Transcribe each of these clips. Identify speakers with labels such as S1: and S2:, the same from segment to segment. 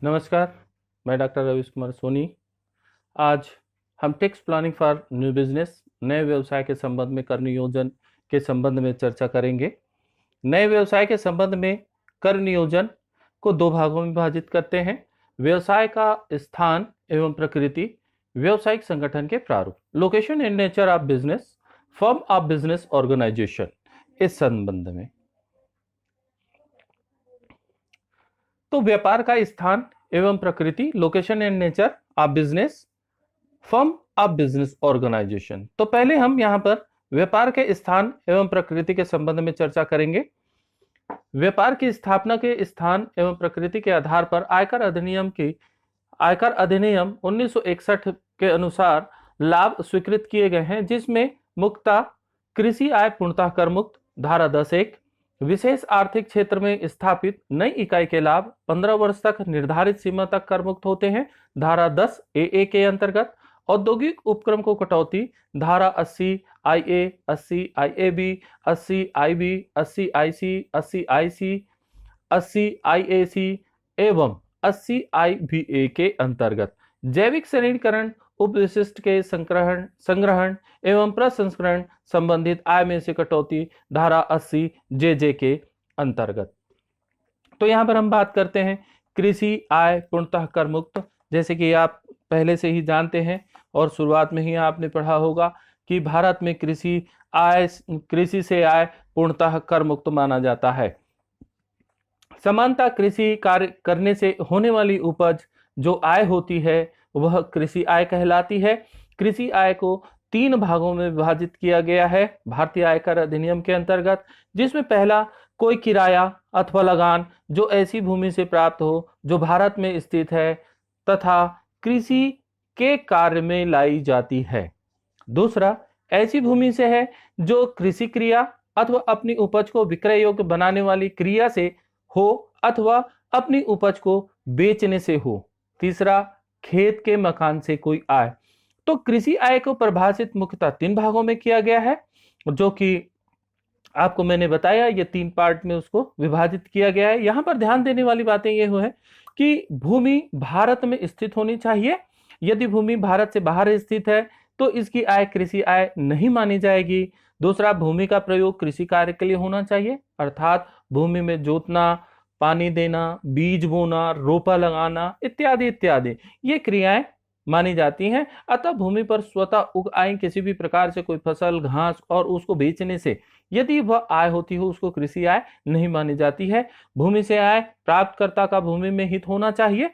S1: नमस्कार, मैं डॉक्टर रवीश कुमार सोनी। आज हम tax planning for new business, नए व्यवसाय के संबंध में कर नियोजन के संबंध में चर्चा करेंगे। नए व्यवसाय के संबंध में कर नियोजन को दो भागों में विभाजित करते हैं: व्यवसाय का स्थान एवं प्रकृति, व्यवसायिक संगठन के प्रारूप, location and nature of business, form of business organisation. इस संबंध में तो व्यापार का स्थान एवं प्रकृति, location and nature of business, firm of business organisation. तो पहले हम यहां पर व्यापार के स्थान एवं प्रकृति के संबंध में चर्चा करेंगे। व्यापार की स्थापना के स्थान एवं प्रकृति के आधार पर आयकर अधिनियम 1961 के अनुसार लाभ स्वीकृत किए गए हैं, जिसमें मुख्यतः कृषि आय पूर्णतः कर मुक्त, धारा 10(1), विशेष आर्थिक क्षेत्र में स्थापित नई इकाई के लाभ 15 वर्ष तक निर्धारित सीमा तक कर मुक्त होते हैं, धारा 10(a) के अंतर्गत, औद्योगिक उपक्रम को कटौती, धारा 80(IA), 80(IAB), 80(IB), 80(IC), 80(IC), 80(IAC) एवं 80(IBA) के अंतर्गत, जैविक शरीरीकरण, उपविशिष्ट के संग्रहण एवं प्रसंस्करण संबंधित आय में से कटौती, धारा 80(JJ) के अंतर्गत। तो यहां पर हम बात करते हैं कृषि आय पूर्णतः कर मुक्त। जैसे कि आप पहले से ही जानते हैं और शुरुआत में ही आपने पढ़ा होगा कि भारत में कृषि से आय पूर्णतः कर मुक्त माना जाता है। समानता कृषि कार्य करने से होने वाली उपज जो आय होती है वह कृषि आय कहलाती है। कृषि आय को 3 भागों में विभाजित किया गया है भारतीय आयकर अधिनियम के अंतर्गत, जिसमें पहला कोई किराया अथवा लगान जो ऐसी भूमि से प्राप्त हो जो भारत में स्थित है तथा कृषि के कार्य में लाई जाती है। दूसरा ऐसी भूमि से है जो कृषि क्रिया अथवा अपनी उपज को विक्रय योग्य बनाने वाली क्रिया से हो अथवा अपनी उपज को बेचने से हो। तीसरा खेत के मकान से कोई आय। तो कृषि आय को परिभाषित मुख्यतः 3 भागों में किया गया है, जो कि आपको मैंने बताया, ये 3 पार्ट में उसको विभाजित किया गया है। यहां पर ध्यान देने वाली बातें ये है कि भूमि भारत में स्थित होनी चाहिए। यदि भूमि भारत से बाहर स्थित है तो इसकी आय कृषि आय नहीं मानी जाएगी। दूसरा, भूमि का प्रयोग कृषि कार्य के लिए होना चाहिए, अर्थात भूमि में जोतना, पानी देना, बीज बोना, रोपा लगाना इत्यादि इत्यादि ये क्रियाएं मानी जाती हैं। अतः भूमि पर स्वतः उग आई किसी भी प्रकार से कोई फसल, घास और उसको बेचने से यदि वह आय होती हो उसको कृषि आय नहीं मानी जाती है। भूमि से आय प्राप्तकर्ता का भूमि में हित होना चाहिए।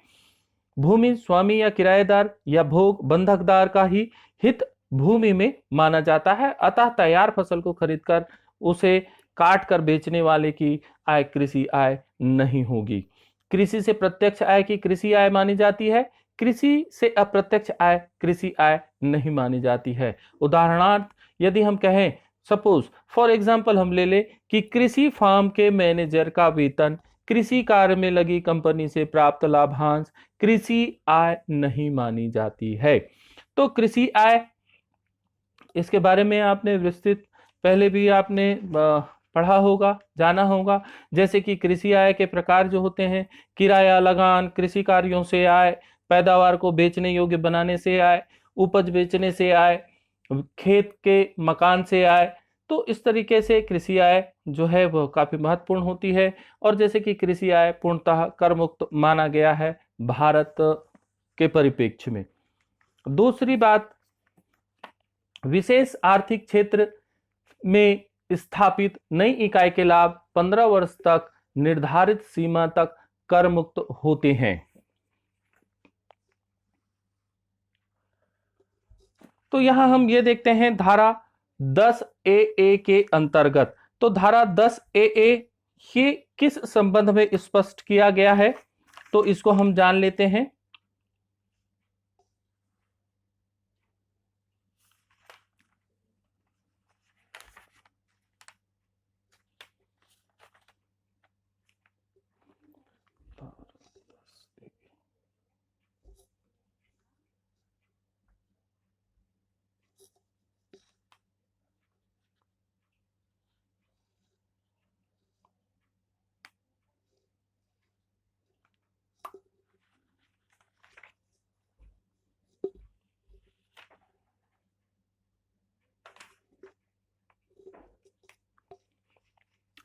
S1: भूमि स्वामी या किराएदार या भोग बंधकदार का ही हित भूमि में माना जाता है। अतः तैयार फसल को खरीदकर उसे काट कर बेचने वाले की आय कृषि आय नहीं होगी। कृषि से प्रत्यक्ष आय की कृषि आय मानी जाती है, कृषि से अप्रत्यक्ष आय कृषि आय नहीं मानी जाती है। उदाहरणार्थ यदि हम कहें, सपोज फॉर एग्जांपल हम ले ले कि कृषि फार्म के मैनेजर का वेतन कृषि कार्य में लगी कंपनी से प्राप्त लाभांश कृषि आय नहीं मानी जाती है। तो कृषि आय, इसके बारे में आपने विस्तृत पहले भी आपने पढ़ा होगा, जाना होगा। जैसे कि कृषि आय के प्रकार जो होते हैं: किराया, लगान, कृषि कार्यों से आय, पैदावार को बेचने योग्य बनाने से आय, उपज बेचने से आय, खेत के मकान से आय। तो इस तरीके से कृषि आय जो है वह काफी महत्वपूर्ण होती है। और जैसे कि कृषि आय पूर्णतः कर मुक्त माना गया है भारत के परिप्रेक्ष्य में। दूसरी बात, विशेष आर्थिक क्षेत्र में स्थापित नई इकाई के लाभ 15 वर्ष तक निर्धारित सीमा तक कर मुक्त होते हैं। तो यहां हम ये देखते हैं धारा 10(AA) के अंतर्गत। तो धारा 10(AA) ये किस संबंध में स्पष्ट किया गया है, तो इसको हम जान लेते हैं।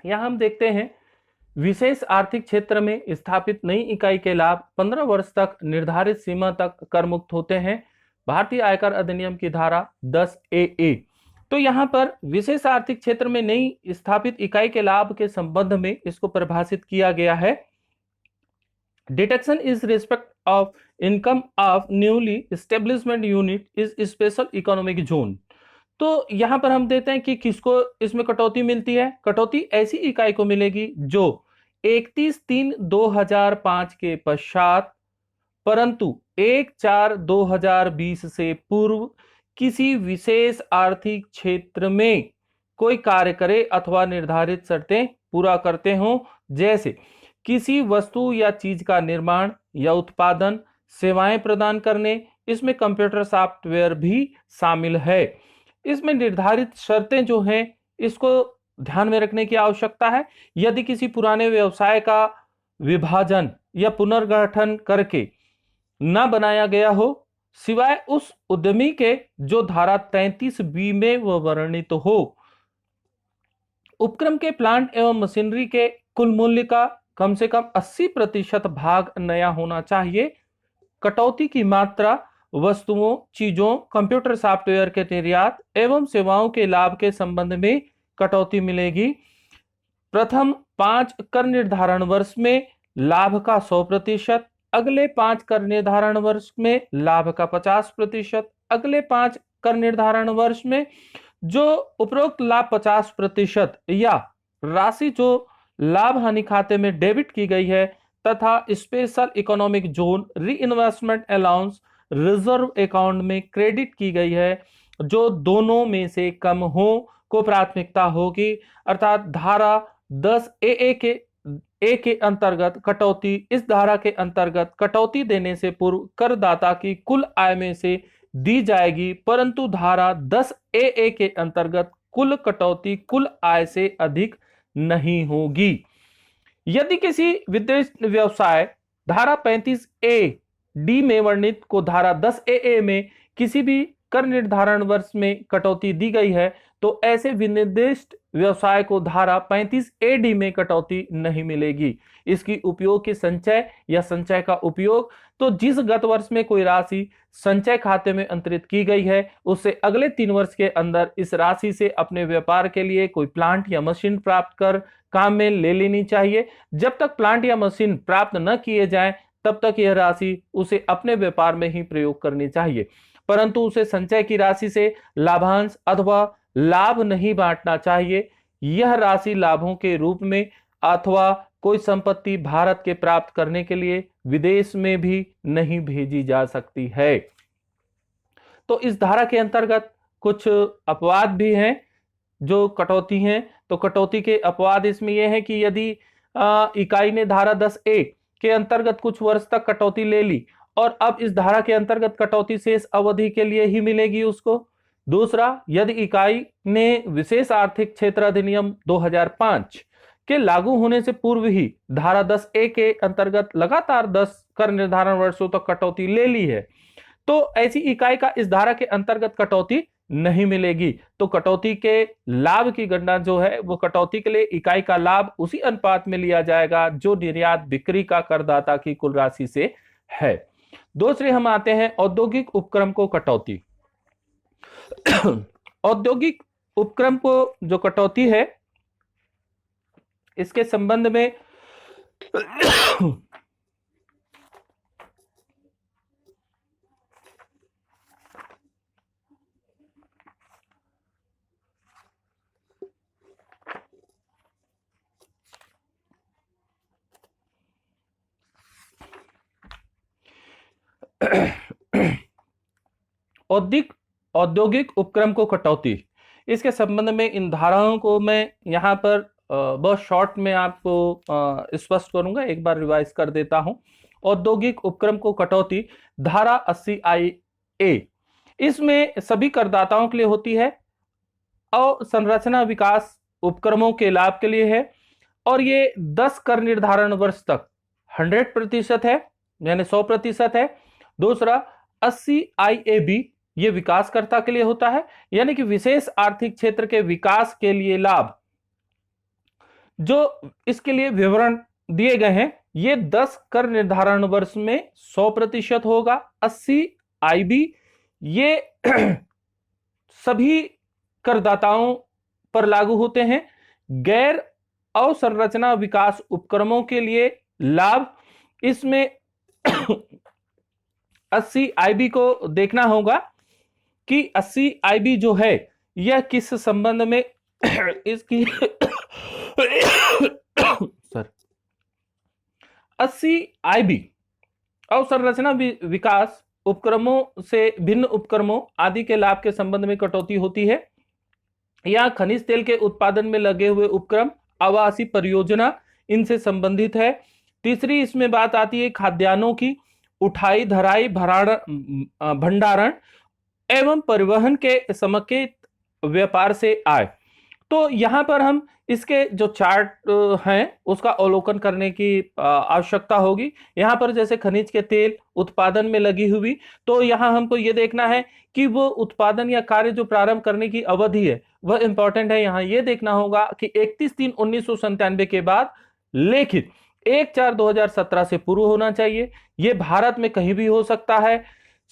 S1: यहां हम देखते हैं विशेष आर्थिक क्षेत्र में स्थापित नई इकाई के लाभ 15 वर्ष तक निर्धारित सीमा तक कर मुक्त होते हैं। भारतीय आयकर अधिनियम की धारा 10 ए। तो यहां पर विशेष आर्थिक क्षेत्र में नई स्थापित इकाई के लाभ के संबंध में इसको परिभाषित किया गया है। Deduction is respect of income of newly establishment unit is special economic zone. तो यहां पर हम देते हैं कि किसको इसमें कटौती मिलती है। कटौती ऐसी इकाई को मिलेगी जो 31/3/2005 के पश्चात परंतु 1/4/2020 से पूर्व किसी विशेष आर्थिक क्षेत्र में कोई कार्य करे अथवा निर्धारित शर्तें पूरा करते हों, जैसे किसी वस्तु या चीज का निर्माण या उत्पादन, सेवाएं प्रदान करने। इसमें कंप्यूटर सॉफ्टवेयर भी शामिल है। इसमें निर्धारित शर्तें जो हैं इसको ध्यान में रखने की आवश्यकता है। यदि किसी पुराने व्यवसाय का विभाजन या पुनर्गठन करके न बनाया गया हो, सिवाय उस उद्यमी के जो धारा 33B में वर्णित हो। उपक्रम के प्लांट एवं मशीनरी के कुल मूल्य का कम से कम 80% भाग नया होना चाहिए। कटौती की मात्रा वस्तुओं, चीजों, कंप्यूटर सॉफ्टवेयर के निर्यात एवं सेवाओं के लाभ के संबंध में कटौती मिलेगी। प्रथम 5 कर निर्धारण वर्ष में लाभ का 100%, अगले 5 कर निर्धारण वर्ष में लाभ का 50%, अगले 5 कर निर्धारण वर्ष में जो उपरोक्त लाभ 50% या राशि जो लाभ हानि खाते में डेबिट की गई है तथा स्पेशल इकोनॉमिक जोन री इन्वेस्टमेंट अलाउंस रिजर्व अकाउंट में क्रेडिट की गई है, जो दोनों में से कम हो को प्राथमिकता होगी। अर्थात धारा 10 ए के अंतर्गत कटौती, इस धारा के अंतर्गत कटौती देने से पूर्व करदाता की कुल आय में से दी जाएगी, परंतु धारा 10 ए के अंतर्गत कुल कटौती कुल आय से अधिक नहीं होगी। यदि किसी विदेश व्यवसाय धारा 35A(D) में वर्णित को धारा 10 ए में किसी भी कर निर्धारण वर्ष में कटौती दी गई है, तो ऐसे विनिर्दिष्ट व्यवसाय को धारा 35A(D) में कटौती नहीं मिलेगी। इसकी उपयोग की संचय या संचय का उपयोग, तो जिस गत वर्ष में कोई राशि संचय खाते में अंतरित की गई है, उससे अगले 3 वर्ष के अंदर इस राशि से अपने व्यापार के लिए कोई प्लांट या मशीन प्राप्त कर काम में ले लेनी चाहिए। जब तक प्लांट या मशीन प्राप्त न किए जाएं, तब तक यह राशि उसे अपने व्यापार में ही प्रयोग करनी चाहिए, परंतु उसे संचय की राशि से लाभांश अथवा लाभ नहीं बांटना चाहिए। यह राशि लाभों के रूप में अथवा कोई संपत्ति भारत के प्राप्त करने के लिए विदेश में भी नहीं भेजी जा सकती है। तो इस धारा के अंतर्गत कुछ अपवाद भी हैं जो कटौती हैं। तो कटौती के अपवाद इसमें यह है कि यदि इकाई ने धारा 10A के अंतर्गत कुछ वर्ष तक कटौती ले ली और अब इस धारा के अंतर्गत कटौती शेष अवधि के लिए ही मिलेगी उसको। दूसरा, यदि इकाई ने विशेष आर्थिक क्षेत्र अधिनियम 2005 के लागू होने से पूर्व ही धारा 10A के अंतर्गत लगातार 10 कर निर्धारण वर्षों तक कटौती ले ली है, तो ऐसी इकाई का इस धारा के अंतर्गत कटौती नहीं मिलेगी। तो कटौती के लाभ की गणना जो है वो कटौती के लिए इकाई का लाभ उसी अनुपात में लिया जाएगा जो निर्यात बिक्री का करदाता की कुल राशि से है। दूसरे हम आते हैं औद्योगिक उपक्रम को कटौती। औद्योगिक उपक्रम को जो कटौती है, इसके संबंध में औद्योगिक उपक्रम को कटौती, इसके संबंध में इन धाराओं को मैं यहां पर बहुत शॉर्ट में आपको स्पष्ट करूंगा। एक बार रिवाइज कर देता हूं। औद्योगिक उपक्रम को कटौती धारा 80IA, इसमें सभी करदाताओं के लिए होती है और संरचना विकास उपक्रमों के लाभ के लिए है, और ये 10 कर निर्धारण वर्ष तक 100% है, यानी 100% है। दूसरा 80IAB, ये विकासकर्ता के लिए होता है, यानी कि विशेष आर्थिक क्षेत्र के विकास के लिए लाभ जो इसके लिए विवरण दिए गए हैं, ये 10 कर निर्धारण वर्ष में 100% होगा। 80 आईबी ये सभी करदाताओं पर लागू होते हैं। गैर अवसंरचना विकास उपक्रमों के लिए लाभ, इसमें 80 आईबी को देखना होगा कि 80 आईबी जो है यह किस संबंध में इसकी सर 80 आईबी अवसंरचना विकास उपक्रमों से भिन्न उपक्रमों आदि के लाभ के संबंध में कटौती होती है। यहां खनिज तेल के उत्पादन में लगे हुए उपक्रम, आवासीय परियोजना इनसे संबंधित है। तीसरी इसमें बात आती है खाद्यान्नों की उठाई, धराई, भंडारण एवं परिवहन के समेकित व्यापार से आय। तो यहां पर हम इसके जो चार्ट हैं उसका अवलोकन करने की आवश्यकता होगी। यहां पर जैसे खनिज के तेल उत्पादन में लगी हुई, तो यहां हमको ये देखना है कि वो उत्पादन या कार्य जो प्रारंभ करने की अवधि है वह इंपॉर्टेंट है। यहां ये देखना होगा कि 31/3/1997 के बाद लेखित 1/4/2017 से पूर्व होना चाहिए। यह भारत में कहीं भी हो सकता है,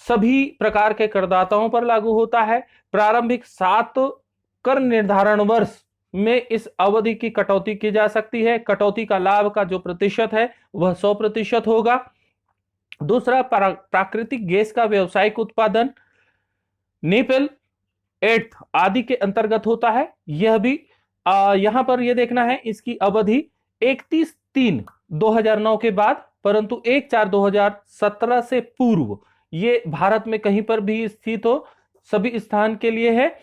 S1: सभी प्रकार के करदाताओं पर लागू होता है। प्रारंभिक 7 कर निर्धारण वर्ष में इस अवधि की कटौती की जा सकती है। कटौती का लाभ का जो प्रतिशत है वह 100% होगा। दूसरा, प्राकृतिक गैस का व्यावसायिक उत्पादन नेपेल 8 आदि के अंतर्गत होता है। यह भी यहां पर यह देखना है इसकी अवधि 31/3/2009 के बाद, परंतु 1/4/2017 से पूर्व ये भारत में कहीं पर भी स्थित हो, सभी स्थान के लिए है,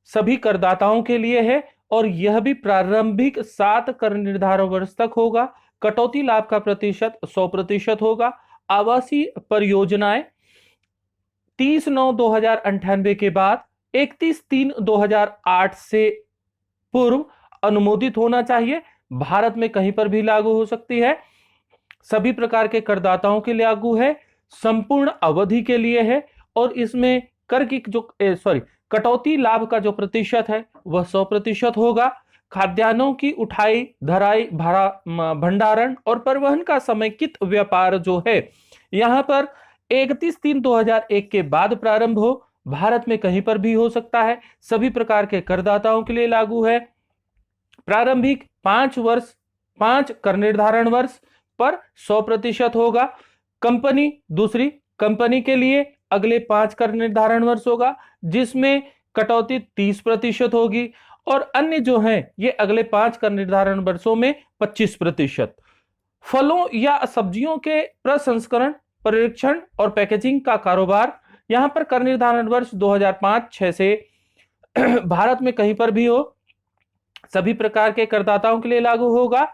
S1: सभी करदाताओं के लिए है, और यह भी प्रारंभिक 7 कर निर्धारण वर्ष तक होगा। कटौती लाभ का प्रतिशत 100% होगा। आवासीय परियोजनाएं 30/9/2098 के बाद 31/3/2008 से पूर्व अनुमोदित होना चाहिए। भारत में कहीं पर भी लागू हो सकती है, सभी प्रकार के करदाताओं के लिए लागू है, संपूर्ण अवधि के लिए है, और इसमें कर की जो कटौती लाभ का जो प्रतिशत है वह 100% होगा। खाद्यान्नों की उठाई, धराई, भंडारण और परिवहन का समेकित व्यापार जो है यहां पर 31/3/2001 के बाद प्रारंभ हो, भारत में कहीं पर भी हो सकता है, सभी प्रकार के करदाताओं के लिए लागू है। प्रारंभिक 5 कर निर्धारण वर्ष पर 100% होगा। दूसरी कंपनी के लिए अगले 5 कर निर्धारण वर्ष होगा, जिसमें कटौती 30% होगी, और अन्य जो हैं ये अगले 5 कर निर्धारण वर्षों में 25%। फलों या सब्जियों के प्रसंस्करण, परीक्षण और पैकेजिंग का कारोबार, यहां पर कर निर्धारण वर्ष 2005-6 से भारत में कहीं पर भी हो, सभी प्रकार के करदाताओं के लिए लागू होगा।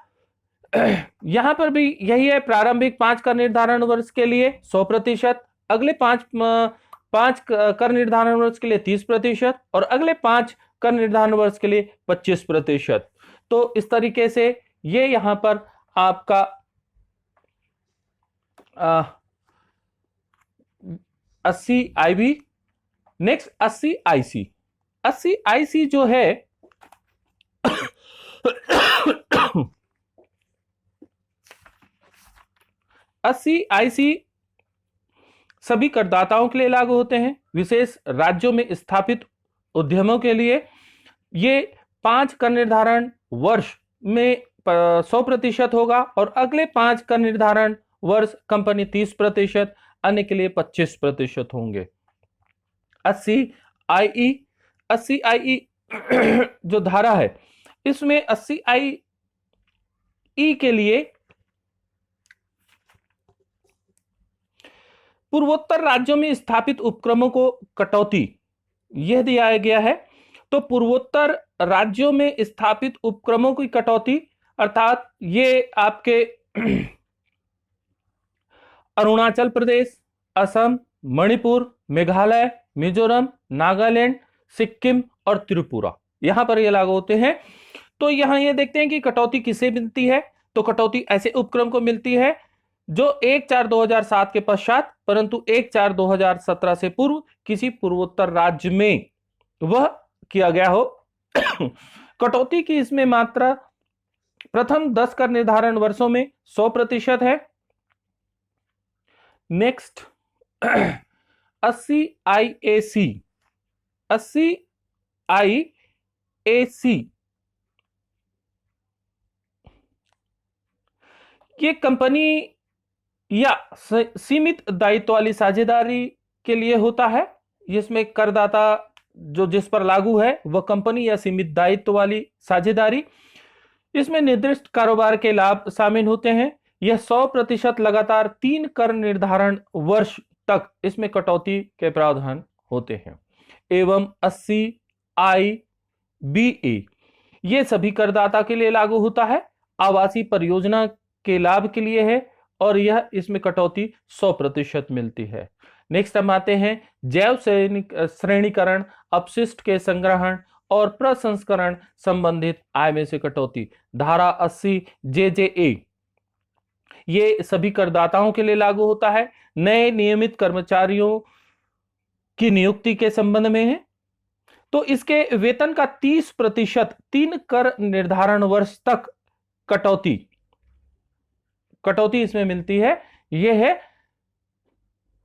S1: यहां पर भी यही है, प्रारंभिक 5 कर निर्धारण वर्ष के लिए 100%, अगले 5 कर निर्धारण वर्ष के लिए 30%, और अगले 5 कर निर्धारण वर्ष के लिए 25%। तो इस तरीके से ये यहां पर आपका 80 आईबी। Next 80 IC. 80 आईसी जो है 80 आईसी सभी करदाताओं के लिए लागू होते हैं, विशेष राज्यों में स्थापित उद्यमों के लिए। ये 5 कर निर्धारण वर्ष में 100% होगा, और अगले 5 कर निर्धारण वर्ष कंपनी 30%, अन्य के लिए 25% होंगे। 80 आई जो धारा है इसमें 80 आई के लिए पूर्वोत्तर राज्यों में स्थापित उपक्रमों को कटौती यह दिया गया है। तो पूर्वोत्तर राज्यों में स्थापित उपक्रमों की कटौती, अर्थात ये आपके अरुणाचल प्रदेश, असम, मणिपुर, मेघालय, मिजोरम, नागालैंड, सिक्किम और त्रिपुरा, यहां पर ये लागू होते हैं। तो यहां ये देखते हैं कि कटौती किसे मिलती है, तो कटौती ऐसे उपक्रम को मिलती है जो 1/4/2007 के पश्चात, परंतु 1/4/2017 से पूर्व किसी पूर्वोत्तर राज्य में वह किया गया हो। कटौती की इसमें मात्रा प्रथम 10 कर निर्धारण वर्षों में 100% है। नेक्स्ट 80 IAC, 80 IAC ये कंपनी या सीमित दायित्व वाली साझेदारी के लिए होता है। जिसमें करदाता जो जिस पर लागू है वह कंपनी या सीमित दायित्व वाली साझेदारी। इसमें निर्दिष्ट कारोबार के लाभ शामिल होते हैं। यह 100% लगातार 3 कर निर्धारण वर्ष तक इसमें कटौती के प्रावधान होते हैं। एवं 80 IBA ये सभी करदाता के लिए लागू होता है, आवासीय परियोजना के लाभ के लिए है और यह इसमें कटौती 100% मिलती है। नेक्स्ट हम आते हैं जैव श्रेणीकरण, अपशिष्ट के संग्रहण और प्रसंस्करण संबंधित आय में से कटौती। धारा 80 JJA ये सभी करदाताओं के लिए लागू होता है। नए नियमित कर्मचारियों की नियुक्ति के संबंध में है। तो इसके वेतन का 30% 3 कर निर्धारण वर्ष तक कटौती इसमें मिलती है। यह है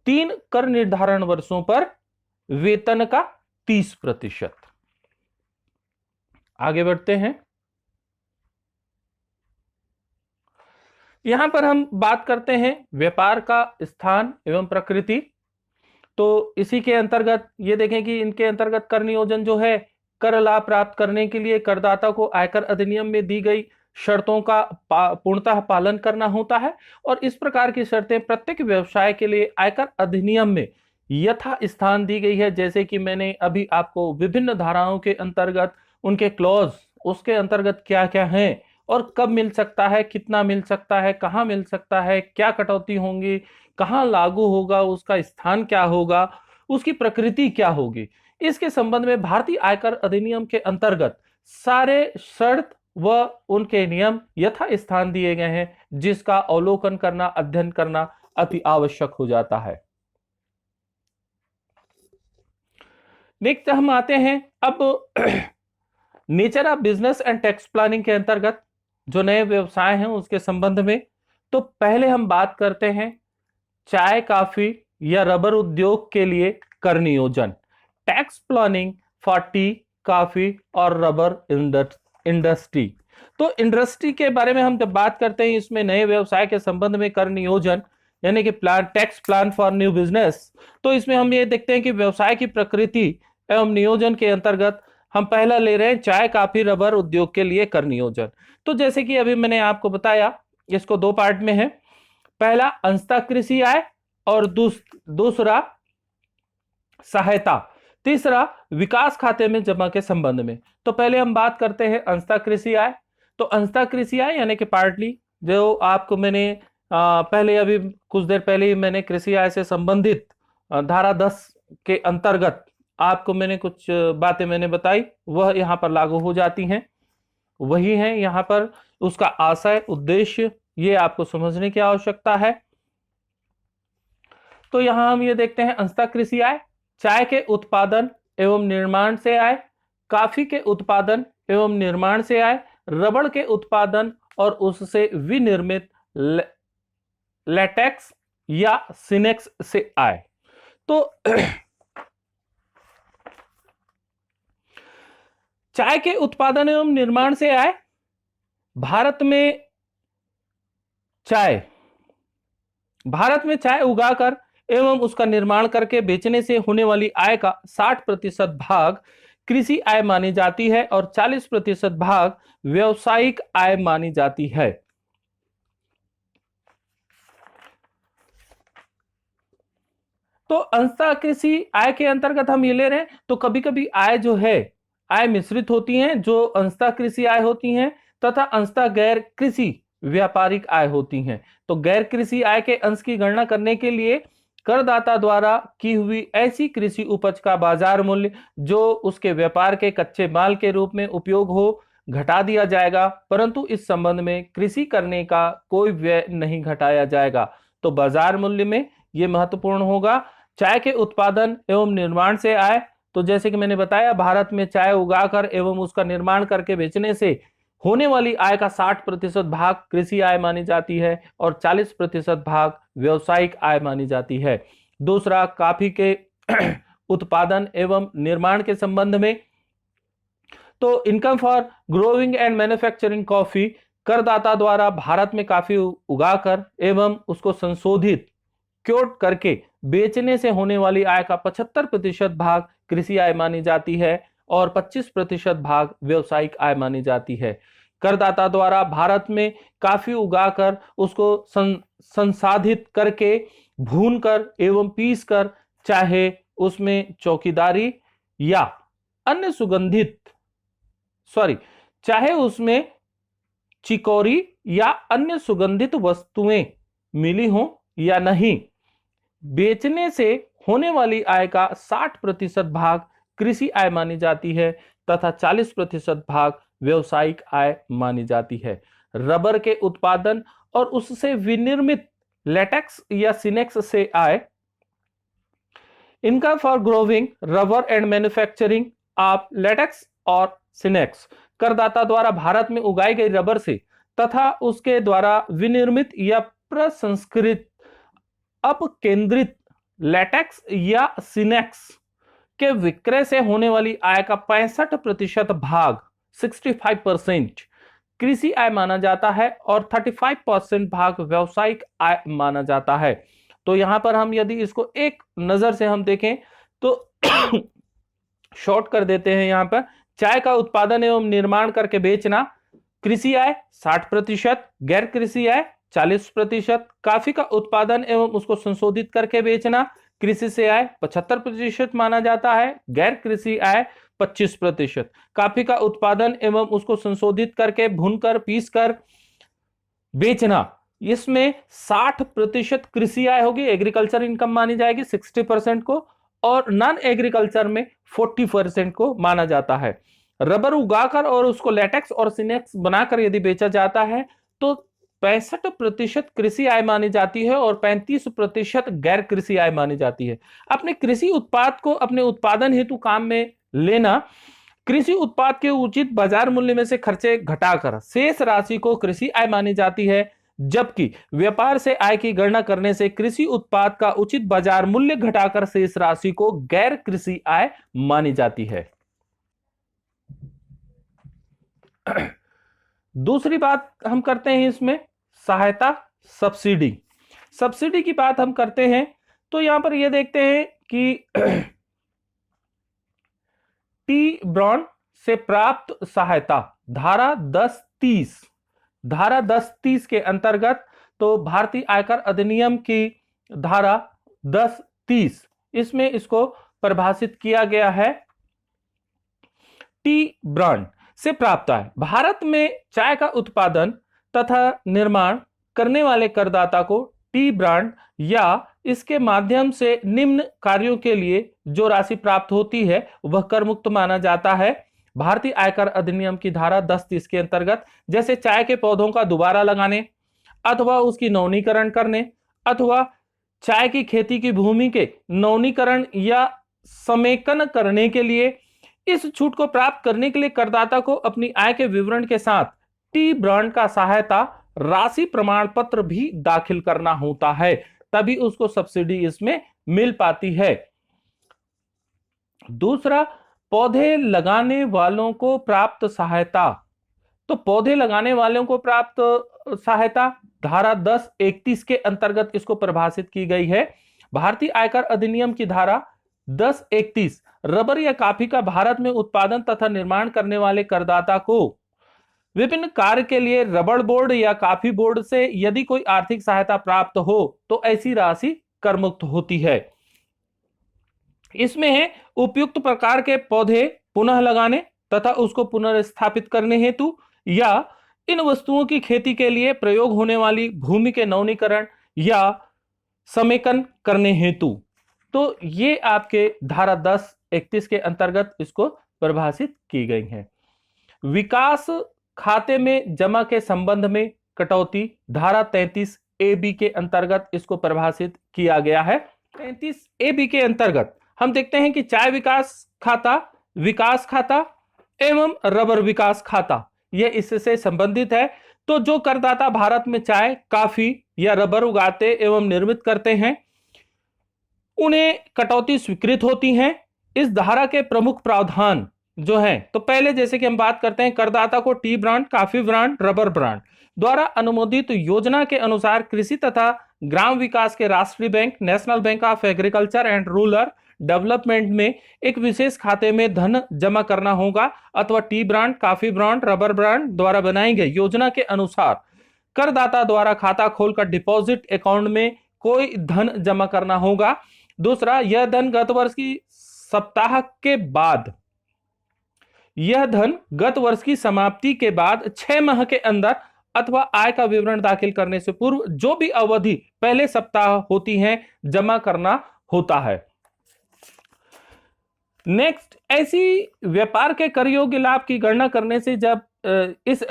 S1: 3 कर निर्धारण वर्षों पर वेतन का 30%। आगे बढ़ते हैं। यहां पर हम बात करते हैं व्यापार का स्थान एवं प्रकृति। तो इसी के अंतर्गत ये देखें कि इनके अंतर्गत कर नियोजन जो है, कर लाभ प्राप्त करने के लिए करदाता को आयकर अधिनियम में दी गई शर्तों का पूर्णतः पालन करना होता है और इस प्रकार की शर्तें प्रत्येक व्यवसाय के लिए आयकर अधिनियम में यथा स्थान दी गई है। जैसे कि मैंने अभी आपको विभिन्न धाराओं के अंतर्गत उनके क्लॉज, उसके अंतर्गत क्या क्या है और कब मिल सकता है, कितना मिल सकता है, कहां मिल सकता है, क्या कटौती होंगी, कहां लागू होगा, उसका स्थान क्या होगा, उसकी प्रकृति क्या होगी, इसके संबंध में भारतीय आयकर अधिनियम के अंतर्गत सारे शर्त व उनके नियम यथा स्थान दिए गए हैं, जिसका अवलोकन करना, अध्ययन करना अति आवश्यक हो जाता है। नेक्स्ट हम आते हैं अब nature of business and tax planning के अंतर्गत जो नए व्यवसाय हैं उसके संबंध में। तो पहले हम बात करते हैं चाय, कॉफी या रबर उद्योग के लिए कर नियोजन, tax planning for T, coffee और रबर इंडस्ट्री। तो इंडस्ट्री के बारे में हम जब बात करते हैं, इसमें नए व्यवसाय के संबंध में कर नियोजन यानी कि plan, tax plan for new business. तो इसमें हम ये देखते हैं कि व्यवसाय की प्रकृति एवं नियोजन के अंतर्गत हम पहला ले रहे हैं चाय, कॉफी, रबर उद्योग के लिए कर नियोजन। तो जैसे कि अभी मैंने आपको बताया, इसको 2 पार्ट में है। पहला अंशतः कृषि आय और दूसरा सहायता, तीसरा विकास खाते में जमा के संबंध में। तो पहले हम बात करते हैं अंशतः कृषि आय। तो अंशतः कृषि आय यानी कि पार्टली, जो आपको मैंने पहले अभी कुछ देर पहले ही मैंने कृषि आय से संबंधित धारा 10 के अंतर्गत आपको मैंने कुछ बातें मैंने बताई, वह यहाँ पर लागू हो जाती हैं, वही है यहाँ पर। उसका आशय, उद्देश्य ये आपको समझने की आवश्यकता है। तो यहां हम ये देखते हैं अंशतः कृषि आय, चाय के उत्पादन एवं निर्माण से आय, कॉफी के उत्पादन एवं निर्माण से आय, रबड़ के उत्पादन और उससे विनिर्मित लेटेक्स या सिनेक्स से आय। तो चाय के उत्पादन एवं निर्माण से आय, भारत में चाय उगाकर एवं उसका निर्माण करके बेचने से होने वाली आय का 60% भाग कृषि आय मानी जाती है और 40% भाग व्यावसायिक आय मानी जाती है। तो अंशतः कृषि आय के अंतर्गत हम ये ले रहे हैं। तो कभी कभी आय जो है, आय मिश्रित होती हैं, जो अंशतः कृषि आय होती हैं तथा अंशतः गैर कृषि व्यापारिक आय होती हैं। तो गैर कृषि आय के अंश की गणना करने के लिए करदाता द्वारा की हुई ऐसी कृषि उपज का बाजार मूल्य जो उसके व्यापार के कच्चे माल के रूप में उपयोग हो, घटा दिया जाएगा, परंतु इस संबंध में कृषि करने का कोई व्यय नहीं घटाया जाएगा। तो बाजार मूल्य में यह महत्वपूर्ण होगा। चाय के उत्पादन एवं निर्माण से आय, तो जैसे कि मैंने बताया, भारत में चाय उगाकर एवं उसका निर्माण करके बेचने से होने वाली आय का 60% भाग कृषि आय मानी जाती है और 40% भाग व्यावसायिक आय मानी जाती है। दूसरा, कॉफी के उत्पादन एवं निर्माण के संबंध में, तो income for growing and manufacturing coffee, करदाता द्वारा भारत में कॉफी उगाकर एवं उसको संशोधित क्योट करके बेचने से होने वाली आय का 75% भाग कृषि आय मानी जाती है और 25% भाग व्यावसायिक आय मानी जाती है। करदाता द्वारा भारत में कॉफी उगाकर उसको संसाधित करके भूनकर एवं पीसकर, चाहे उसमें चौकीदारी या अन्य चाहे उसमें चिकोरी या अन्य सुगंधित वस्तुएं मिली हो या नहीं, बेचने से होने वाली आय का 60% भाग कृषि आय मानी जाती है तथा 40% भाग व्यावसायिक आय मानी जाती है। रबर के उत्पादन और उससे विनिर्मित लेटेक्स या सिनेक्स से आय, income for growing rubber and manufacturing of latex और सिनेक्स, करदाता द्वारा भारत में उगाई गई रबर से तथा उसके द्वारा विनिर्मित या प्रसंस्कृत अपकेंद्रित लेटेक्स या सिनेक्स के विक्रय से होने वाली आय का 65% भाग 65% कृषि आय माना जाता है और 35% भाग व्यावसायिक आय माना जाता है। तो यहां पर हम यदि इसको एक नजर से हम देखें तो शॉर्ट कर देते हैं। यहां पर चाय का उत्पादन एवं निर्माण करके बेचना, कृषि आय 60%, गैर कृषि आय 40%, कॉफी का उत्पादन एवं उसको संशोधित करके बेचना, कृषि से आय 75% माना जाता है, गैर कृषि आय 25%, कॉफी का उत्पादन एवं उसको संशोधित करके भूनकर पीसकर बेचना, इसमें 60% कृषि आय होगी, एग्रीकल्चर इनकम मानी जाएगी 60% को, और नॉन एग्रीकल्चर में 40% को माना जाता है। रबर उगाकर और उसको लेटेक्स और सिनेक्स बनाकर यदि बेचा जाता है तो 65% कृषि आय मानी जाती है और 35% गैर कृषि आय मानी जाती है। अपने कृषि उत्पाद को अपने उत्पादन हेतु काम में लेना, कृषि उत्पाद के उचित बाजार मूल्य में से खर्चे घटाकर शेष राशि को कृषि आय मानी जाती है, जबकि व्यापार से आय की गणना करने से कृषि उत्पाद का उचित बाजार मूल्य घटाकर शेष राशि को गैर कृषि आय मानी जाती है। दूसरी बात हम करते हैं इसमें सहायता, सब्सिडी। सब्सिडी की बात हम करते हैं तो यहां पर यह देखते हैं कि टी ब्रांड से प्राप्त सहायता धारा 1030 के अंतर्गत, तो भारतीय आयकर अधिनियम की धारा 1030 इसमें इसको परिभाषित किया गया है। टी ब्रांड से प्राप्त आय, भारत में चाय का उत्पादन तथा निर्माण करने वाले करदाता को टी ब्रांड या इसके माध्यम से निम्न कार्यों के लिए जो राशि प्राप्त होती है वह कर मुक्त माना जाता है। भारतीय आयकर अधिनियम की धारा 1030 के अंतर्गत, जैसे चाय के पौधों का दोबारा लगाने अथवा उसकी नवीनीकरण करने अथवा चाय की खेती की भूमि के नवीनीकरण या समेकन करने के लिए, इस छूट को प्राप्त करने के लिए करदाता को अपनी आय के विवरण के साथ टी ब्रांड का सहायता राशि प्रमाण पत्र भी दाखिल करना होता है, तभी उसको सब्सिडी इसमें मिल पाती है। दूसरा, पौधे लगाने वालों को प्राप्त सहायता, तो पौधे लगाने वालों को प्राप्त सहायता धारा 1031 के अंतर्गत इसको परिभाषित की गई है। भारतीय आयकर अधिनियम की धारा 1031 रबर या कॉफी का भारत में उत्पादन तथा निर्माण करने वाले करदाता को विभिन्न कार्य के लिए रबर बोर्ड या कॉफी बोर्ड से यदि कोई आर्थिक सहायता प्राप्त हो तो ऐसी राशि कर मुक्त होती है। इसमें है उपयुक्त प्रकार के पौधे पुनः लगाने तथा उसको पुनर्स्थापित करने हेतु या इन वस्तुओं की खेती के लिए प्रयोग होने वाली भूमि के नवीनीकरण या समेकन करने हेतु। तो ये आपके धारा 1031 के अंतर्गत इसको परिभाषित की गई है। विकास खाते में जमा के संबंध में कटौती धारा 33AB के अंतर्गत इसको परिभाषित किया गया है। 33AB के अंतर्गत हम देखते हैं कि चाय विकास खाता एवं रबर विकास खाता, यह इससे संबंधित है। तो जो करदाता भारत में चाय, काफी या रबर उगाते एवं निर्मित करते हैं, उन्हें कटौती स्वीकृत होती है। इस धारा के प्रमुख प्रावधान जो हैं, तो पहले जैसे कि हम बात करते हैं, करदाता को टी ब्रांड, काफी ब्रांड, रबर ब्रांड द्वारा अनुमोदित योजना के अनुसार कृषि तथा ग्राम विकास के राष्ट्रीय bank, national bank of agriculture and rural development में एक विशेष खाते में धन जमा करना होगा, अथवा टी ब्रांड, काफी ब्रांड, रबर ब्रांड द्वारा बनाई गई योजना के अनुसार करदाता द्वारा खाता खोलकर डिपॉजिट अकाउंट में कोई धन जमा करना होगा। दूसरा, यह धन गत वर्ष की सप्ताह के बाद, यह धन गत वर्ष की समाप्ति के बाद 6 माह के अंदर अथवा आय का विवरण दाखिल करने से पूर्व जो भी अवधि पहले सप्ताह होती है जमा करना होता है। नेक्स्ट, ऐसी व्यापार के कर योग्य लाभ की गणना करने से जब इस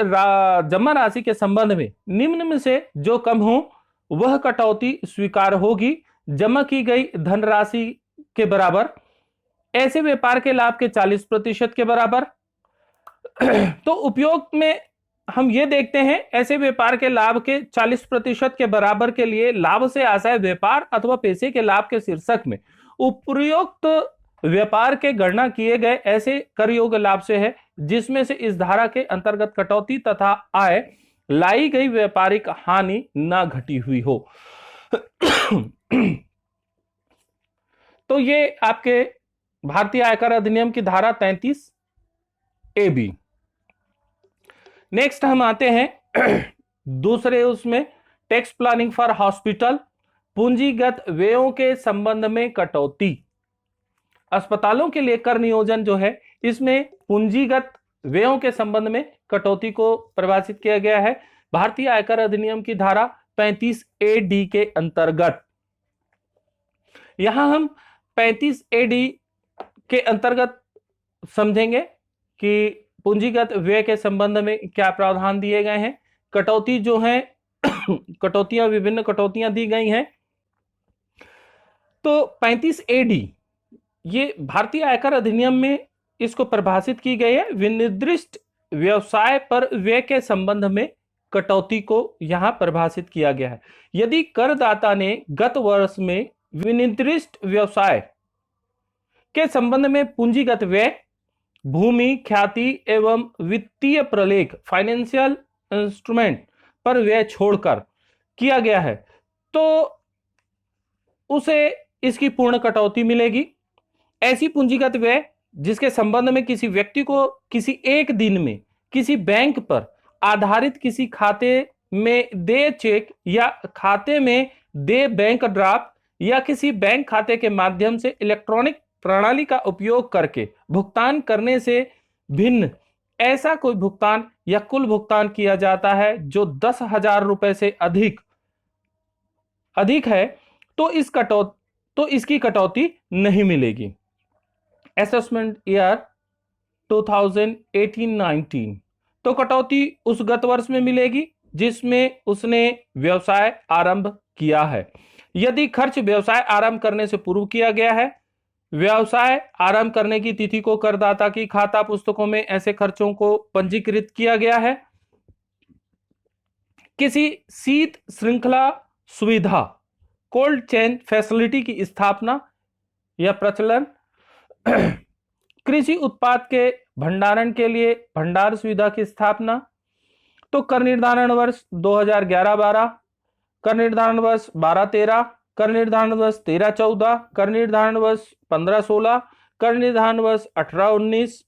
S1: जमा राशि के संबंध में निम्न में से जो कम हो वह कटौती स्वीकार होगी जमा की गई धनराशि के बराबर, ऐसे व्यापार के लाभ के 40% के बराबर। तो उपयोग में हम ये देखते हैं, ऐसे व्यापार के लाभ के 40% के बराबर के लिए लाभ से आशय व्यापार अथवा पैसे के लाभ के शीर्षक में उपयुक्त व्यापार के गणना किए गए ऐसे कर योग्य लाभ से है जिसमें से इस धारा के अंतर्गत कटौती तथा आय लाई गई व्यापारिक हानि ना घटी हुई हो। तो ये आपके भारतीय आयकर अधिनियम की धारा 33A(b). नेक्स्ट हम आते हैं दूसरे उसमें, टैक्स प्लानिंग फॉर हॉस्पिटल, पूंजीगत व्ययों के संबंध में कटौती। अस्पतालों के लिए कर नियोजन जो है, इसमें पूंजीगत व्ययों के संबंध में कटौती को परिभाषित किया गया है भारतीय आयकर अधिनियम की धारा 35A(d) के अंतर्गत। यहां हम 35A(d) के अंतर्गत समझेंगे कि पूंजीगत व्यय के संबंध में क्या प्रावधान दिए गए हैं। कटौती जो है कटौतियां, विभिन्न कटौतियां दी गई हैं। तो 35A(d) ये भारतीय आयकर अधिनियम में इसको परिभाषित की गई है। विनिर्दिष्ट व्यवसाय पर व्यय के संबंध में कटौती को यहां परिभाषित किया गया है। यदि करदाता ने गत वर्ष में विनिर्दिष्ट व्यवसाय के संबंध में पूंजीगत व्यय, भूमि, ख्याति एवं वित्तीय प्रलेख, फाइनेंशियल इंस्ट्रूमेंट पर व्यय छोड़कर किया गया है, तो उसे इसकी पूर्ण कटौती मिलेगी। ऐसी पूंजीगत व्यय जिसके संबंध में किसी व्यक्ति को किसी एक दिन में किसी बैंक पर आधारित किसी खाते में दे चेक या खाते में दे बैंक ड्राफ्ट या किसी बैंक खाते के माध्यम से इलेक्ट्रॉनिक प्रणाली का उपयोग करके भुगतान करने से भिन्न ऐसा कोई भुगतान या कुल भुगतान किया जाता है जो 10,000 रुपए से अधिक है, तो इसकी कटौती नहीं मिलेगी। असेसमेंट ईयर 2018-19, तो कटौती उस गत वर्ष में मिलेगी जिसमें उसने व्यवसाय आरंभ किया है। यदि खर्च व्यवसाय आरंभ करने से पूर्व किया गया है, व्यवसाय आरंभ करने की तिथि को करदाता की खाता पुस्तकों में ऐसे खर्चों को पंजीकृत किया गया है, किसी शीत श्रृंखला सुविधा, कोल्ड चेन फैसिलिटी की स्थापना या प्रचलन, कृषि उत्पाद के भंडारण के लिए भंडार सुविधा की स्थापना, तो कर निर्धारण वर्ष 2011-12, कर निर्धारण वर्ष 12-13, कर निर्धारण वर्ष 13-14, कर निर्धारण वर्ष 15-16, कर निर्धारण वर्ष 18-19।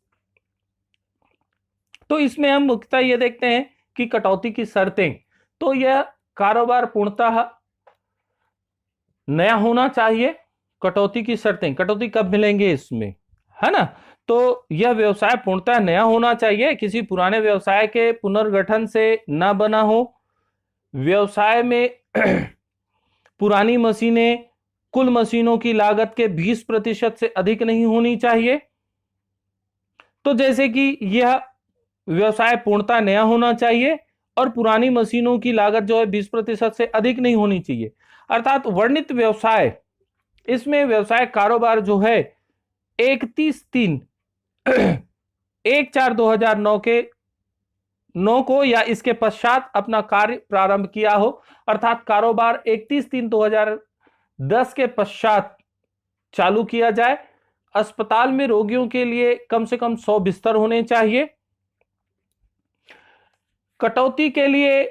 S1: तो इसमें हम मुख्यतः ये देखते हैं कि कटौती की शर्तें, तो यह कारोबार पूर्णतः नया होना चाहिए। कटौती की शर्तें, कटौती कब मिलेंगे इसमें, है ना, तो यह व्यवसाय पूर्णतः नया होना चाहिए, किसी पुराने व्यवसाय के पुनर्गठन से ना बना हो, व्यवसाय में पुरानी मशीनें कुल मशीनों की लागत के 20% से अधिक नहीं होनी चाहिए। तो जैसे कि यह व्यवसाय पूर्णतः नया होना चाहिए और पुरानी मशीनों की लागत जो है 20% से अधिक नहीं होनी चाहिए। अर्थात वर्णित व्यवसाय, इसमें व्यवसाय कारोबार जो है 31/3/2009 के 9 को या इसके पश्चात अपना कार्य प्रारंभ किया हो, अर्थात कारोबार 31/3/2010 के पश्चात चालू किया जाए। अस्पताल में रोगियों के लिए कम से कम 100 बिस्तर होने चाहिए। कटौती के लिए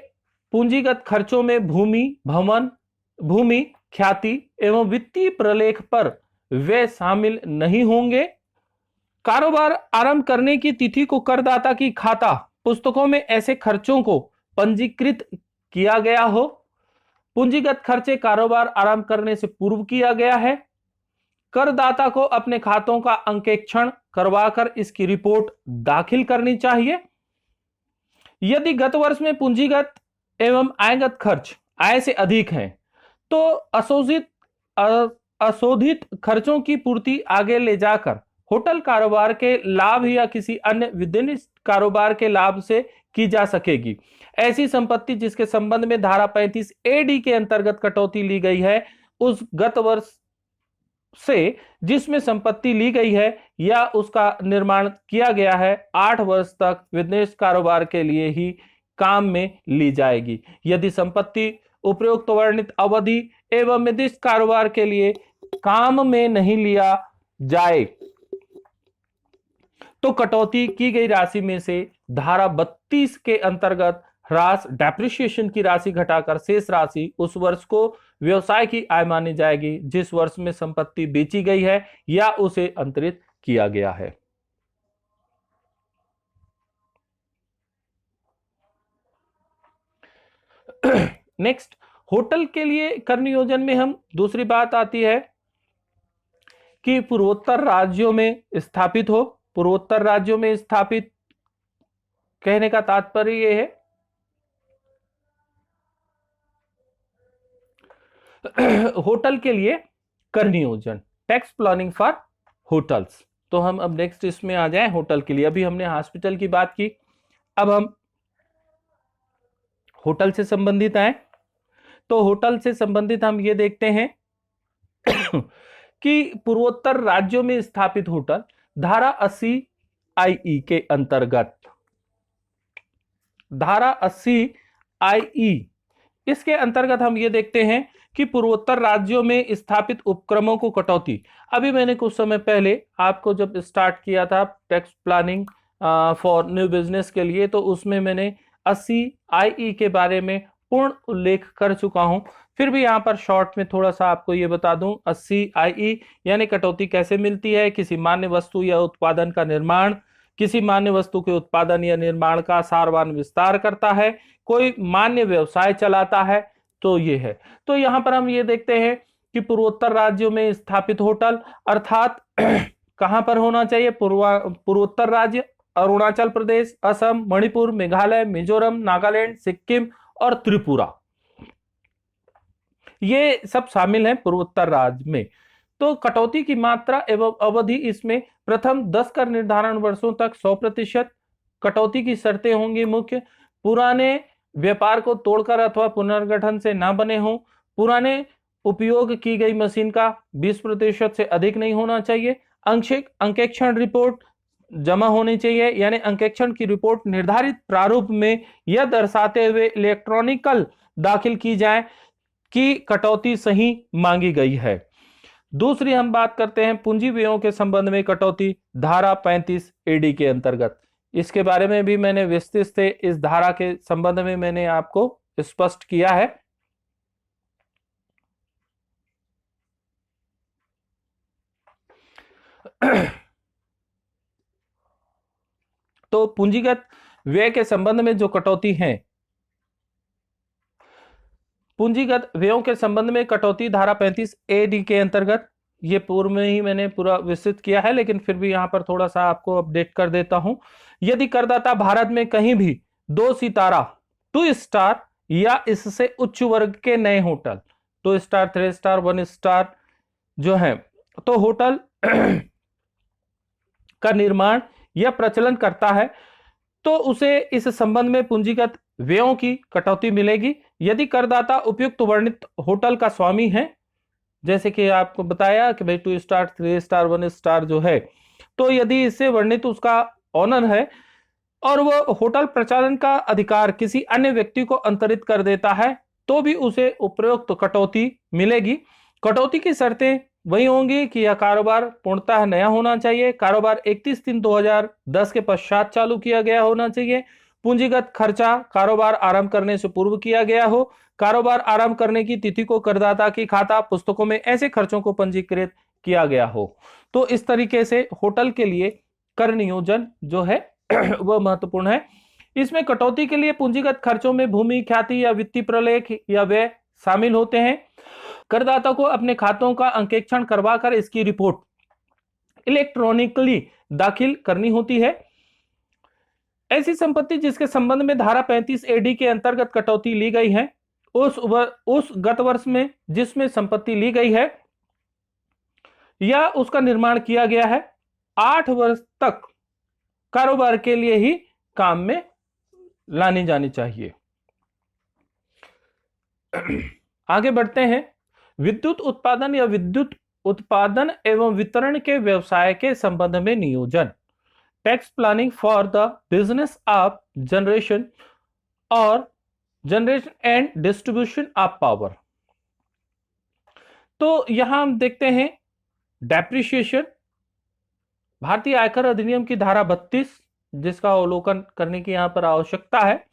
S1: पूंजीगत खर्चों में भूमि, भवन, भूमि, ख्याति एवं वित्तीय प्रलेख पर वे शामिल नहीं होंगे। कारोबार आरंभ करने की तिथि को करदाता की खाता पुस्तकों में ऐसे खर्चों को पंजीकृत किया गया हो। पूंजीगत खर्चे कारोबार आरंभ करने से पूर्व किया गया है। करदाता को अपने खातों का अंकेक्षण करवाकर इसकी रिपोर्ट दाखिल करनी चाहिए। यदि गत वर्ष में पूंजीगत एवं आयगत खर्च आय से अधिक हैं, तो अशोधित खर्चों की पूर्ति आगे ले जाकर होटल कारोबार के लाभ या किसी अन्य विनिर्दिष्ट कारोबार के लाभ से की जा सकेगी। ऐसी संपत्ति जिसके संबंध में धारा 35 AD के अंतर्गत कटौती ली गई है, उस गत वर्ष से जिसमें संपत्ति ली गई है या उसका निर्माण किया गया है, 8 वर्ष तक विनिर्दिष्ट कारोबार के लिए ही काम में ली जाएगी। यदि संपत्ति उपरोक्त वर्णित अवधि एवं निर्दिष्ट कारोबार के लिए काम में नहीं लिया जाए, तो कटौती की गई राशि में से धारा 32 के अंतर्गत ह्रास डेप्रिसिएशन की राशि घटाकर शेष राशि उस वर्ष को व्यवसाय की आय मानी जाएगी जिस वर्ष में संपत्ति बेची गई है या उसे अंतरित किया गया है। नेक्स्ट, होटल के लिए कर नियोजन में हम दूसरी बात आती है कि पूर्वोत्तर राज्यों में स्थापित हो। पूर्वोत्तर राज्यों में स्थापित कहने का तात्पर्य यह है होटल के लिए कर नियोजन, टैक्स प्लानिंग फॉर होटल्स। तो हम अब नेक्स्ट इसमें आ जाएं होटल के लिए। अभी हमने हॉस्पिटल की बात की, अब हम होटल से संबंधित आए। तो होटल से संबंधित हम ये देखते हैं कि पूर्वोत्तर राज्यों में स्थापित होटल धारा 80 IE के अंतर्गत, धारा 80 IE, इसके अंतर्गत हम ये देखते हैं कि पूर्वोत्तर राज्यों में स्थापित उपक्रमों को कटौती। अभी मैंने कुछ समय पहले आपको जब स्टार्ट किया था tax planning for new business के लिए, तो उसमें मैंने 80 IE के बारे में पूर्ण उल्लेख कर चुका हूं। फिर भी यहां पर शॉर्ट में थोड़ा सा आपको ये बता दूं, 80 IE यानी कटौती कैसे मिलती है। किसी मान्य वस्तु या उत्पादन का निर्माण, किसी मान्य वस्तु के उत्पादन या निर्माण का सारवान विस्तार करता है, कोई मान्य व्यवसाय चलाता है, तो ये है। तो यहां पर हम ये देखते हैं कि पूर्वोत्तर राज्यों में स्थापित होटल अर्थात कहां पर होना चाहिए, पूर्वोत्तर राज्य अरुणाचल प्रदेश, असम, मणिपुर, मेघालय, मिजोरम, नागालैंड, सिक्किम और त्रिपुरा, ये सब शामिल हैं पूर्वोत्तर राज्य में। तो कटौती की मात्रा एवं अवधि इसमें प्रथम 10 कर निर्धारण वर्षों तक 100%। कटौती की शर्तें होंगी मुख्य, पुराने व्यापार को तोड़कर अथवा पुनर्गठन से ना बने हों, पुराने उपयोग की गई मशीन का 20% से अधिक नहीं होना चाहिए, आंशिक अंकेक्षण रिपोर्ट जमा होनी चाहिए, यानी अंकेक्षण की रिपोर्ट निर्धारित प्रारूप में यह दर्शाते हुए इलेक्ट्रॉनिकल दाखिल की जाए कि कटौती सही मांगी गई है। दूसरी हम बात करते हैं पूंजी व्ययों के संबंध में कटौती, धारा 35 AD के अंतर्गत। इसके बारे में भी मैंने विस्तृत से इस धारा के संबंध में मैंने आपको स्पष्ट किया है। तो पूंजीगत व्यय के संबंध में जो कटौती है, पूंजीगत व्ययों के संबंध में कटौती धारा 35 AD के अंतर्गत, ये पूर्व में ही मैंने पूरा विस्तृत किया है, लेकिन फिर भी यहां पर थोड़ा सा आपको अपडेट कर देता हूं। यदि करदाता भारत में कहीं भी 2 सितारा 2 स्टार या इससे उच्च वर्ग के नए होटल 2 स्टार 3 स्टार 1 स्टार जो है तो होटल का निर्माण या प्रचलन करता है, तो उसे इस संबंध में पूंजीगत व्ययों की कटौती मिलेगी। यदि करदाता उपयुक्त वर्णित होटल का स्वामी है, जैसे कि आपको बताया कि भाई 2 स्टार 3 स्टार 1 स्टार जो है, तो यदि इससे वर्णित उसका ऑनर है, और वह होटल प्रचालन का अधिकार किसी अन्य व्यक्ति को अंतरित कर देता है तो भी उसे उपरोक्त कटौती मिलेगी। कटौती की शर्तें वही होंगी कि यह कारोबार पूर्णतः नया होना चाहिए, कारोबार 31/3/2010 के पश्चात चालू किया गया होना चाहिए, पूंजीगत खर्चा कारोबार आरंभ करने से पूर्व किया गया हो, कारोबार आरंभ करने की तिथि को करदाता की खाता पुस्तकों में ऐसे खर्चों को पंजीकृत किया गया हो। तो इस तरीके से होटल के लिए कर नियोजन जो है वह महत्वपूर्ण है। इसमें कटौती के लिए पूंजीगत खर्चों में भूमि, ख्याति या वित्तीय प्रलेख या व्यय शामिल होते हैं। करदाता को अपने खातों का अंकेक्षण करवाकर इसकी रिपोर्ट इलेक्ट्रॉनिकली दाखिल करनी होती है। ऐसी संपत्ति जिसके संबंध में धारा 35 एडी के अंतर्गत कटौती ली गई है, उस गत वर्ष में जिसमें संपत्ति ली गई है या उसका निर्माण किया गया है, 8 वर्ष तक कारोबार के लिए ही काम में लानी जानी चाहिए। आगे बढ़ते हैं। विद्युत उत्पादन या विद्युत उत्पादन एवं वितरण के व्यवसाय के संबंध में नियोजन, tax planning for the business of generation and distribution of power. तो यहां हम देखते हैं डेप्रिसिएशन, भारतीय आयकर अधिनियम की धारा 32 जिसका अवलोकन करने की यहां पर आवश्यकता है।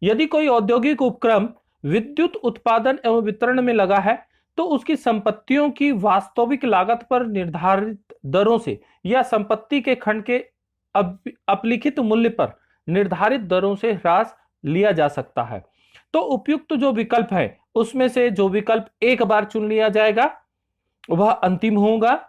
S1: यदि कोई औद्योगिक उपक्रम विद्युत उत्पादन एवं वितरण में लगा है तो उसकी संपत्तियों की वास्तविक लागत पर निर्धारित दरों से या संपत्ति के खंड के अपलिखित मूल्य पर निर्धारित दरों से ह्रास लिया जा सकता है। तो उपयुक्त जो विकल्प है उसमें से जो विकल्प एक बार चुन लिया जाएगा वह अंतिम होगा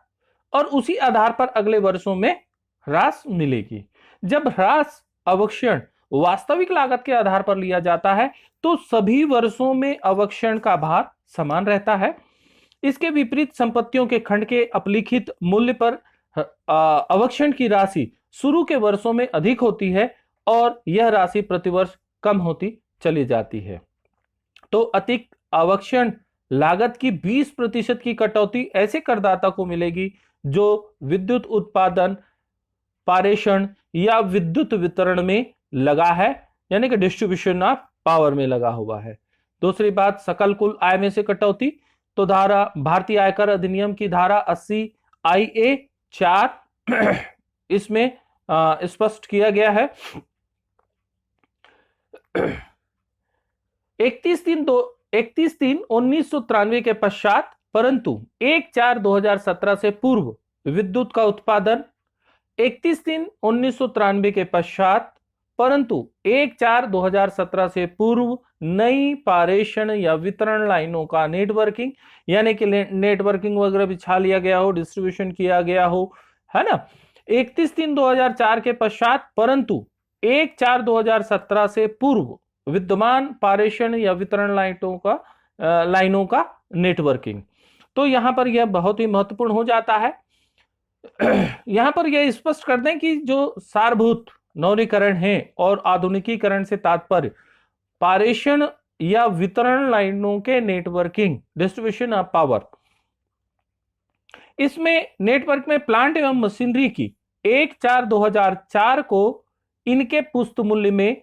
S1: और उसी आधार पर अगले वर्षों में ह्रास मिलेगी। जब ह्रास अवक्षण वास्तविक लागत के आधार पर लिया जाता है तो सभी वर्षों में अवक्षण का भार समान रहता है। इसके विपरीत संपत्तियों के खंड के अपलिखित मूल्य पर अवक्षण की राशि शुरू के वर्षों में अधिक होती है और यह राशि प्रतिवर्ष कम होती चली जाती है। तो अतिक अवक्षण लागत की 20% की कटौती ऐसे करदाता को मिलेगी जो विद्युत उत्पादन, पारेषण या विद्युत वितरण में लगा है, यानी कि डिस्ट्रीब्यूशन ऑफ पावर में लगा हुआ है। दूसरी बात, सकल कुल आय में से कटौती। तो धारा भारतीय आयकर अधिनियम की धारा 80 IA 4 इसमें स्पष्ट किया गया है। 31/3/1993 के पश्चात परंतु 1/4/2017 से पूर्व विद्युत का उत्पादन, 31/3/1993 के पश्चात परंतु 1/4/2017 से पूर्व नई पारेषण या वितरण लाइनों का नेटवर्किंग, यानी कि नेटवर्किंग वगैरह बिछा लिया गया हो, डिस्ट्रीब्यूशन किया गया हो, है ना। 31/3/2004 के पश्चात परंतु 1/4/2017 से पूर्व विद्यमान पारेषण या वितरण लाइनों का नेटवर्किंग। तो यहां पर यह बहुत ही महत्वपूर्ण हो जाता है। यहां पर यह स्पष्ट कर दें कि जो सारभूत नवीनीकरण है और आधुनिकीकरण से तात्पर्य पारेषण या वितरण लाइनों के नेटवर्किंग, डिस्ट्रीब्यूशन ऑफ पावर। इसमें नेटवर्क में प्लांट एवं मशीनरी की 1/4/2004 को इनके पुस्त मूल्य में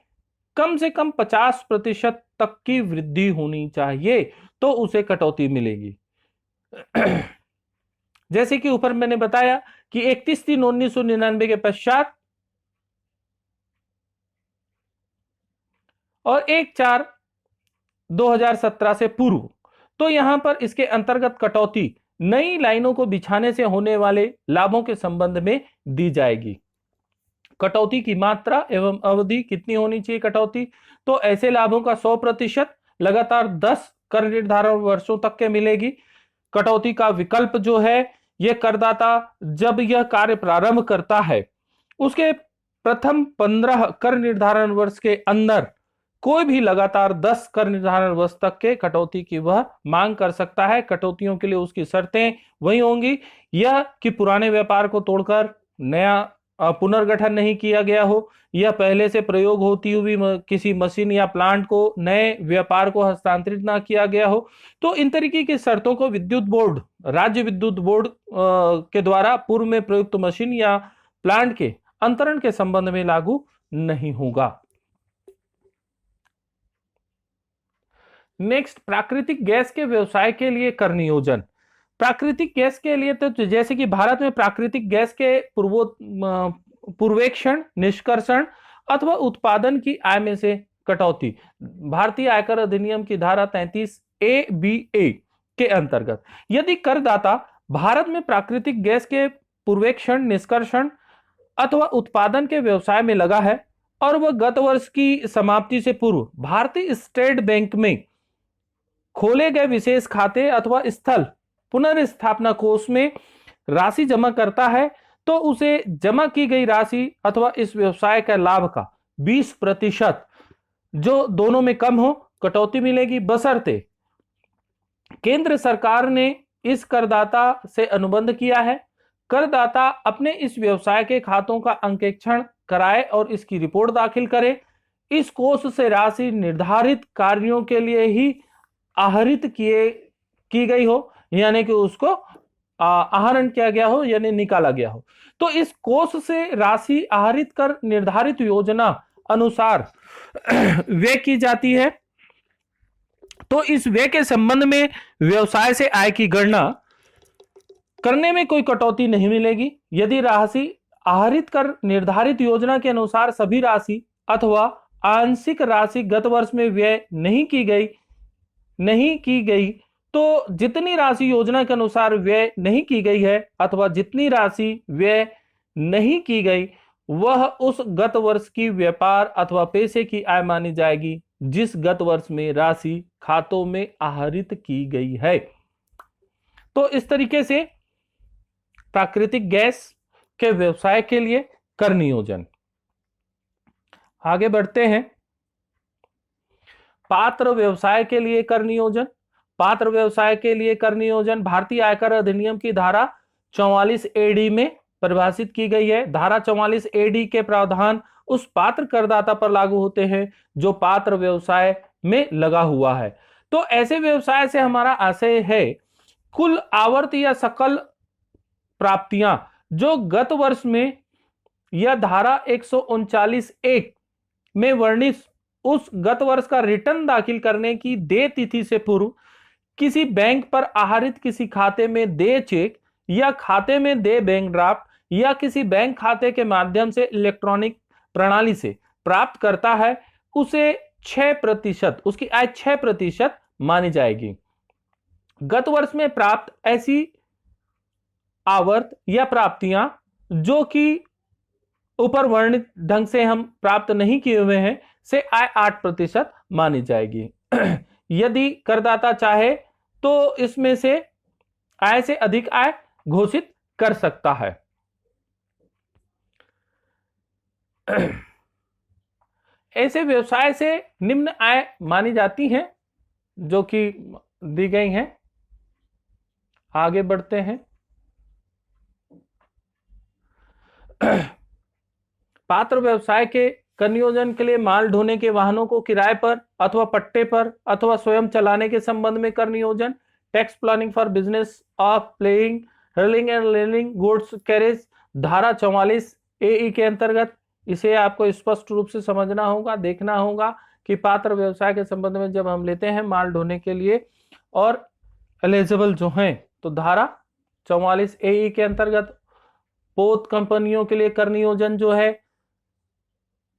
S1: कम से कम 50% तक की वृद्धि होनी चाहिए तो उसे कटौती मिलेगी। जैसे कि ऊपर मैंने बताया कि 31/3/1999 के पश्चात और 1/4/2017 से पूर्व, तो यहां पर इसके अंतर्गत कटौती नई लाइनों को बिछाने से होने वाले लाभों के संबंध में दी जाएगी। कटौती की मात्रा एवं अवधि कितनी होनी चाहिए कटौती, तो ऐसे लाभों का 100% लगातार 10 कर निर्धारण वर्षों तक के मिलेगी। कटौती का विकल्प जो है यह करदाता जब यह कार्य प्रारंभ करता है उसके प्रथम 15 कर निर्धारण वर्ष के अंदर कोई भी लगातार 10 कर निर्धारण वर्ष तक के कटौती की वह मांग कर सकता है। कटौतियों के लिए उसकी शर्तें वही होंगी, यह कि पुराने व्यापार को तोड़कर नया पुनर्गठन नहीं किया गया हो, यह पहले से प्रयोग होती हुई किसी मशीन या प्लांट को नए व्यापार को हस्तांतरित ना किया गया हो। तो इन तरीके की शर्तों को विद्युत बोर्ड, राज्य विद्युत बोर्ड के द्वारा पूर्व में प्रयुक्त मशीन या प्लांट के अंतरण के संबंध में लागू नहीं होगा। नेक्स्ट, प्राकृतिक गैस के व्यवसाय के लिए कर नियोजन। प्राकृतिक गैस के लिए तो जैसे कि भारत में प्राकृतिक गैस के पूर्वेक्षण, निष्कर्षण अथवा उत्पादन की आय में से कटौती भारतीय आयकर अधिनियम की धारा 33A(b)(a) के अंतर्गत यदि करदाता भारत में प्राकृतिक गैस के पूर्वेक्षण, निष्कर्षण अथवा उत्पादन के व्यवसाय में लगा है और वह गत वर्ष की समाप्ति से पूर्व भारतीय स्टेट बैंक में खोले गए विशेष खाते अथवा स्थल पुनर्स्थापना कोष में राशि जमा करता है, तो उसे जमा की गई राशि अथवा इस व्यवसाय का लाभ का 20% जो दोनों में कम हो कटौती मिलेगी, बशर्ते केंद्र सरकार ने इस करदाता से अनुबंध किया है, करदाता अपने इस व्यवसाय के खातों का अंकेक्षण कराए और इसकी रिपोर्ट दाखिल करे, इस कोष से राशि निर्धारित कार्यों के लिए ही आहरित की गई हो, यानी कि उसको आहरण किया गया हो, यानी निकाला गया हो, तो इस कोष से राशि आहरित कर निर्धारित योजना अनुसार व्यय की जाती है। तो इस व्यय के संबंध में व्यवसाय से आय की गणना करने में कोई कटौती नहीं मिलेगी यदि राशि आहरित कर निर्धारित योजना के अनुसार सभी राशि अथवा आंशिक राशि गत वर्ष में व्यय नहीं की गई, तो जितनी राशि योजना के अनुसार व्यय नहीं की गई है अथवा जितनी राशि व्यय नहीं की गई वह उस गत वर्ष की व्यापार अथवा पैसे की आय मानी जाएगी जिस गत वर्ष में राशि खातों में आहरित की गई है। तो इस तरीके से प्राकृतिक गैस के व्यवसाय के लिए कर नियोजन। आगे बढ़ते हैं, पात्र व्यवसाय के लिए कर नियोजन। पात्र व्यवसाय के लिए कर नियोजन भारतीय आयकर अधिनियम की धारा 44A(d) में परिभाषित की गई है। धारा 44A(d) के प्रावधान उस पात्र करदाता पर लागू होते हैं जो पात्र व्यवसाय में लगा हुआ है। तो ऐसे व्यवसाय से हमारा आशय है कुल आवर्त या सकल प्राप्तियां जो गत वर्ष में यह धारा 139(1) में वर्णित उस गत वर्ष का रिटर्न दाखिल करने की देय तिथि से पूर्व किसी बैंक पर आहरित किसी खाते में देय चेक या खाते में देय बैंक ड्राफ्ट या किसी बैंक खाते के माध्यम से इलेक्ट्रॉनिक प्रणाली से प्राप्त करता है, उसे 6%, उसकी आय 6% मानी जाएगी। गत वर्ष में प्राप्त ऐसी आवर्त या प्राप्तियां जो कि ऊपर वर्णित ढंग से हम प्राप्त नहीं किए हुए हैं से आय 8% मानी जाएगी। यदि करदाता चाहे तो इसमें से आय से अधिक आय घोषित कर सकता है। ऐसे व्यवसाय से निम्न आय मानी जाती हैं जो कि दी गई हैं। आगे बढ़ते हैं, पात्र व्यवसाय के कर नियोजन के लिए माल ढोने के वाहनों को किराए पर अथवा पट्टे पर अथवा स्वयं चलाने के संबंध में कर नियोजन। Tax planning for business of plying hiring and leasing goods carriage धारा 44A(e) के अंतर्गत इसे आपको स्पष्ट रूप से समझना होगा, देखना होगा कि पात्र व्यवसाय के संबंध में जब हम लेते हैं माल ढोने के लिए और एलिजिबल जो हैं, तो धारा 44A(e) के अंतर्गत पोत कंपनियों के लिए कर नियोजन जो है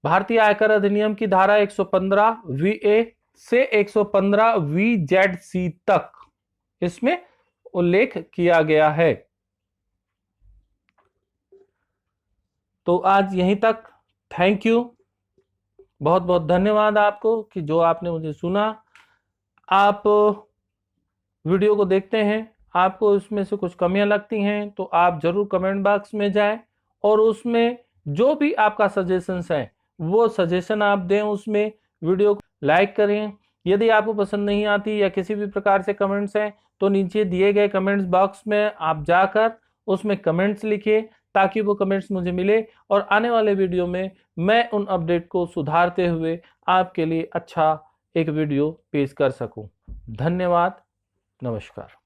S1: भारतीय आयकर अधिनियम की धारा 115(VA) से 115(VZC) तक इसमें उल्लेख किया गया है। तो आज यहीं तक। थैंक यू, बहुत बहुत धन्यवाद आपको कि जो आपने मुझे सुना। आप वीडियो को देखते हैं, आपको इसमें से कुछ कमियां लगती हैं तो आप जरूर कमेंट बॉक्स में जाएं और उसमें जो भी आपका सजेशंस है वो सजेशन आप दें, उसमें वीडियो को लाइक करें। यदि आपको पसंद नहीं आती या किसी भी प्रकार से कमेंट्स हैं तो नीचे दिए गए कमेंट्स बॉक्स में आप जाकर उसमें कमेंट्स लिखिए ताकि वो कमेंट्स मुझे मिले और आने वाले वीडियो में मैं उन अपडेट को सुधारते हुए आपके लिए अच्छा एक वीडियो पेश कर सकूं। धन्यवाद, नमस्कार।